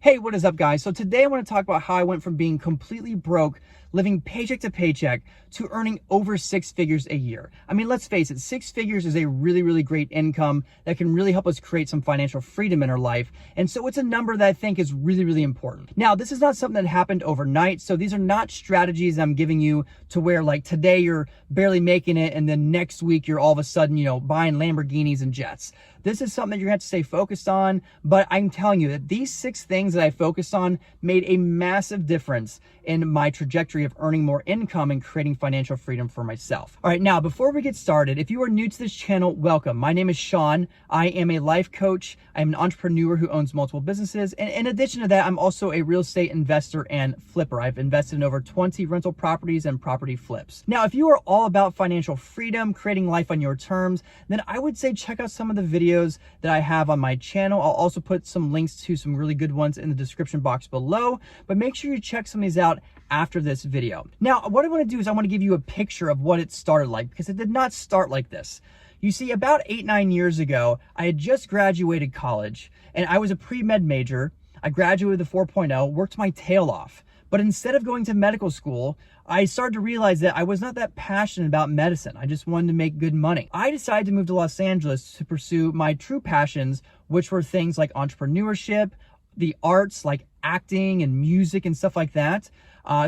Hey, what is up, guys? So today I want to talk about how I went from being completely broke, living paycheck to paycheck, to earning over 6 figures a year. I mean, let's face it, 6 figures is a really great income that can really help us create some financial freedom in our life. And so it's a number that I think is really important. Now, this is not something that happened overnight. So these are not strategies I'm giving you to where like today you're barely making it and then next week you're all of a sudden, buying Lamborghinis and jets. This is something that you're gonna have to stay focused on, but I'm telling you that these 6 things that I focused on made a massive difference in my trajectory of earning more income and creating financial freedom for myself. All right, now, before we get started, if you are new to this channel, welcome. My name is Sean. I am a life coach. I'm an entrepreneur who owns multiple businesses. And in addition to that, I'm also a real estate investor and flipper. I've invested in over 20 rental properties and property flips. Now, if you are all about financial freedom, creating life on your terms, then I would say check out some of the videos that I have on my channel. I'll also put some links to some really good ones in the description box below, but make sure you check some of these out after this video. Now, what I want to do is I want to give you a picture of what it started like, because it did not start like this. You see, about 8-9 years ago, I had just graduated college and I was a pre-med major. I graduated with a 4.0, worked my tail off. But instead of going to medical school, I started to realize that I was not that passionate about medicine. I just wanted to make good money. I decided to move to Los Angeles to pursue my true passions, which were things like entrepreneurship, the arts like acting and music and stuff like that.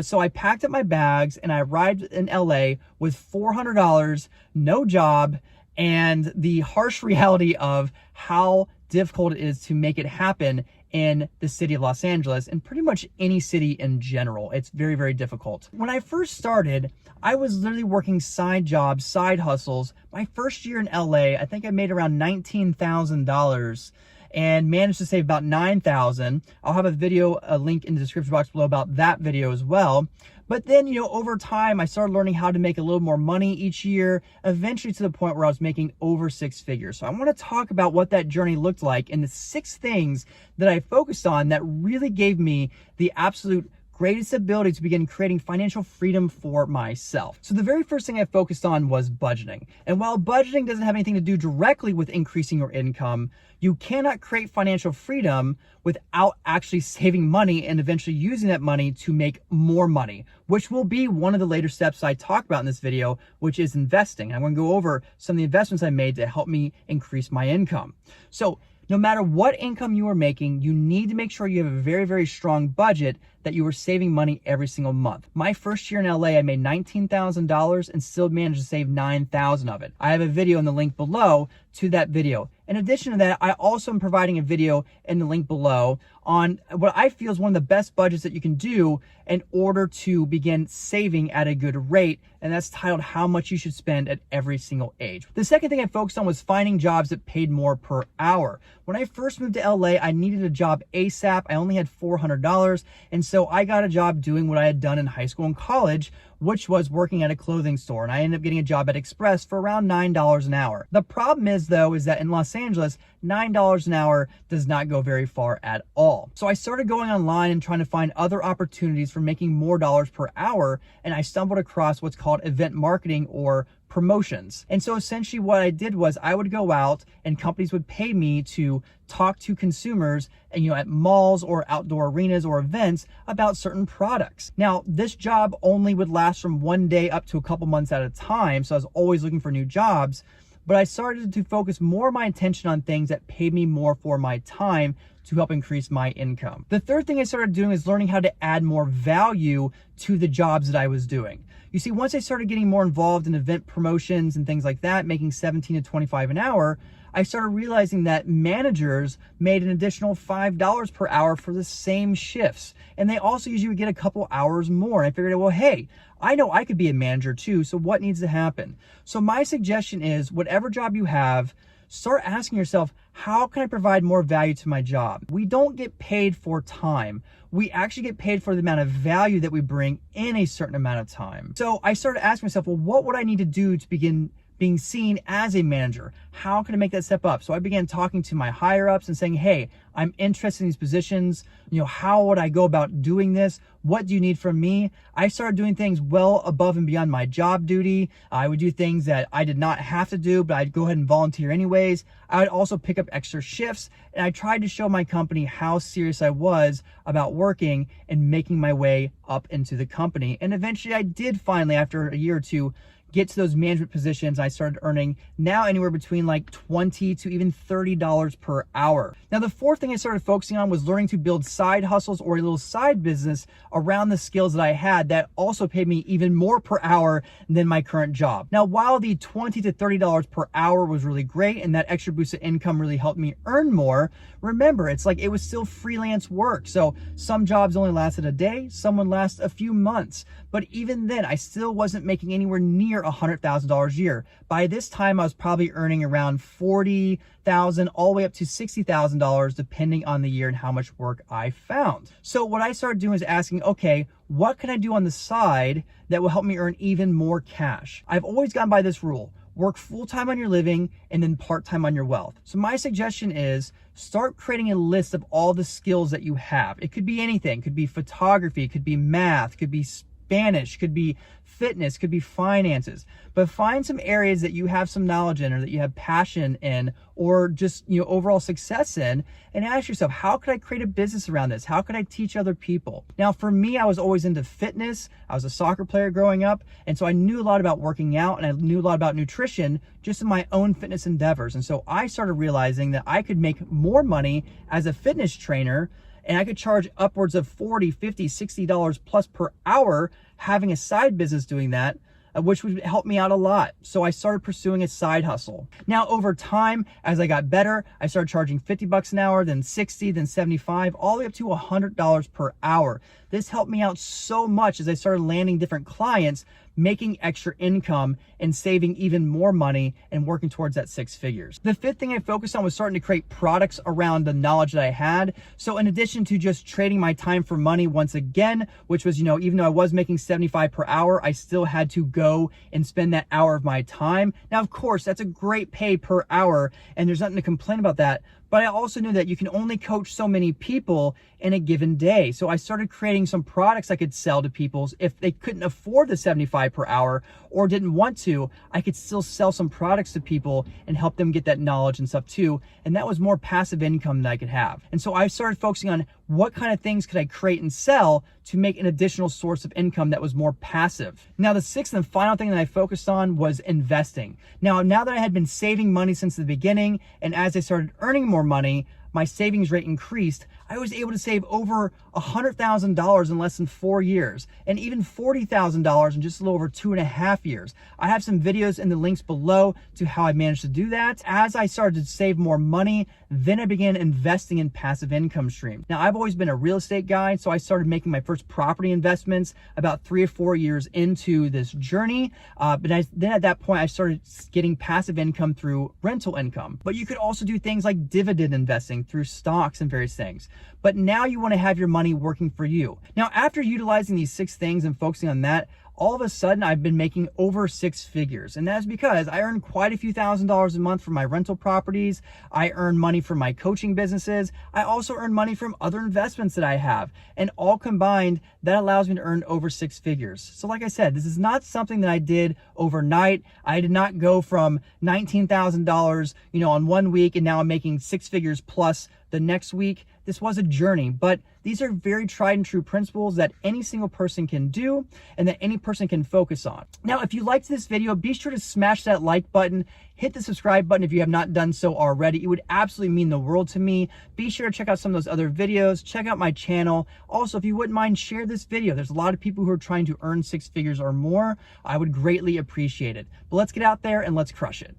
So I packed up my bags and I arrived in LA with $400, no job, and the harsh reality of how difficult it is to make it happen in the city of Los Angeles and pretty much any city in general. It's very difficult. When I first started, I was literally working side jobs, side hustles. My first year in LA, I think I made around $19,000 and managed to save about $9,000. I'll have a link in the description box below about that video as well. But then, over time, I started learning how to make a little more money each year, eventually to the point where I was making over 6 figures. So I want to talk about what that journey looked like and the 6 things that I focused on that really gave me the absolute greatest ability to begin creating financial freedom for myself. So the very first thing I focused on was budgeting. And while budgeting doesn't have anything to do directly with increasing your income, you cannot create financial freedom without actually saving money and eventually using that money to make more money, which will be one of the later steps I talk about in this video, which is investing. I'm going to go over some of the investments I made to help me increase my income. So no matter what income you are making, you need to make sure you have a very strong budget that you are saving money every single month. My first year in LA, I made $19,000 and still managed to save $9,000 of it. I have a video in the link below to that video. In addition to that, I also am providing a video in the link below on what I feel is one of the best budgets that you can do in order to begin saving at a good rate. And that's titled How Much You Should Spend at Every Single Age. The second thing I focused on was finding jobs that paid more per hour. When I first moved to LA, I needed a job ASAP. I only had $400. And so I got a job doing what I had done in high school and college, which was working at a clothing store. And I ended up getting a job at Express for around $9 an hour. The problem is though, is that in Los Angeles, $9 an hour does not go very far at all. So I started going online and trying to find other opportunities for making more dollars per hour. And I stumbled across what's called event marketing or promotions. And so essentially what I did was I would go out and companies would pay me to talk to consumers and at malls or outdoor arenas or events about certain products. Now, this job only would last from 1 day up to a couple months at a time. So I was always looking for new jobs, but I started to focus more of my attention on things that paid me more for my time to help increase my income. The third thing I started doing is learning how to add more value to the jobs that I was doing. You see, once I started getting more involved in event promotions and things like that, making $17 to $25 an hour, I started realizing that managers made an additional $5 per hour for the same shifts. And they also usually would get a couple hours more. And I figured, well, hey, I know I could be a manager too. So what needs to happen? So my suggestion is whatever job you have, start asking yourself, how can I provide more value to my job? We don't get paid for time. We actually get paid for the amount of value that we bring in a certain amount of time. So I started asking myself, well, what would I need to do to begin being seen as a manager. How can I make that step up? So I began talking to my higher ups and saying, hey, I'm interested in these positions. How would I go about doing this? What do you need from me? I started doing things well above and beyond my job duty. I would do things that I did not have to do, but I'd go ahead and volunteer anyways. I would also pick up extra shifts, and I tried to show my company how serious I was about working and making my way up into the company. And eventually I did finally, after a year or two, get to those management positions. I started earning now anywhere between like $20 to even $30 per hour. Now, the fourth thing I started focusing on was learning to build side hustles or a little side business around the skills that I had that also paid me even more per hour than my current job. Now, while the $20 to $30 per hour was really great and that extra boost of income really helped me earn more, remember, it's like it was still freelance work. So some jobs only lasted a day, some would last a few months. But even then, I still wasn't making anywhere near $100,000 a year. By this time, I was probably earning around $40,000 all the way up to $60,000, depending on the year and how much work I found. So what I started doing is asking, okay, what can I do on the side that will help me earn even more cash? I've always gone by this rule: work full-time on your living and then part-time on your wealth. So my suggestion is start creating a list of all the skills that you have. It could be anything. It could be photography, it could be math, it could be Spanish, could be fitness, could be finances, but find some areas that you have some knowledge in or that you have passion in or just overall success in, and ask yourself, how could I create a business around this? How could I teach other people? Now, for me, I was always into fitness. I was a soccer player growing up, and so I knew a lot about working out and I knew a lot about nutrition just in my own fitness endeavors. And so I started realizing that I could make more money as a fitness trainer, and I could charge upwards of $40, $50, $60 plus per hour having a side business doing that, which would help me out a lot. So I started pursuing a side hustle. Now, over time, as I got better, I started charging $50 an hour, then $60, then $75, all the way up to $100 per hour. This helped me out so much as I started landing different clients, making extra income and saving even more money and working towards that 6 figures. The fifth thing I focused on was starting to create products around the knowledge that I had. So in addition to just trading my time for money once again, which was, even though I was making $75 per hour, I still had to go and spend that hour of my time. Now, of course, that's a great pay per hour and there's nothing to complain about that. But I also knew that you can only coach so many people in a given day. So I started creating some products I could sell to people. If they couldn't afford the $75 per hour or didn't want to, I could still sell some products to people and help them get that knowledge and stuff too. And that was more passive income that I could have. And so I started focusing on what kind of things could I create and sell to make an additional source of income that was more passive. Now, the sixth and final thing that I focused on was investing. Now that I had been saving money since the beginning, and as I started earning more money, my savings rate increased. I was able to save over $100,000 in less than 4 years, and even $40,000 in just a little over 2.5 years. I have some videos in the links below to how I managed to do that. As I started to save more money, then I began investing in passive income stream. Now, I've always been a real estate guy, so I started making my first property investments about 3 or 4 years into this journey. Then at that point, I started getting passive income through rental income. But you could also do things like dividend investing through stocks and various things. But now you want to have your money working for you. Now, after utilizing these 6 things and focusing on that, all of a sudden I've been making over 6 figures. And that's because I earn quite a few $1,000s a month from my rental properties. I earn money from my coaching businesses. I also earn money from other investments that I have. And all combined, that allows me to earn over 6 figures. So like I said, this is not something that I did overnight. I did not go from $19,000, on one week, and now I'm making 6 figures plus the next week. This was a journey, but these are very tried and true principles that any single person can do and that any person can focus on. Now, if you liked this video, be sure to smash that like button, hit the subscribe button if you have not done so already. It would absolutely mean the world to me. Be sure to check out some of those other videos, check out my channel. Also, if you wouldn't mind, share this video. There's a lot of people who are trying to earn 6 figures or more. I would greatly appreciate it. But let's get out there and let's crush it.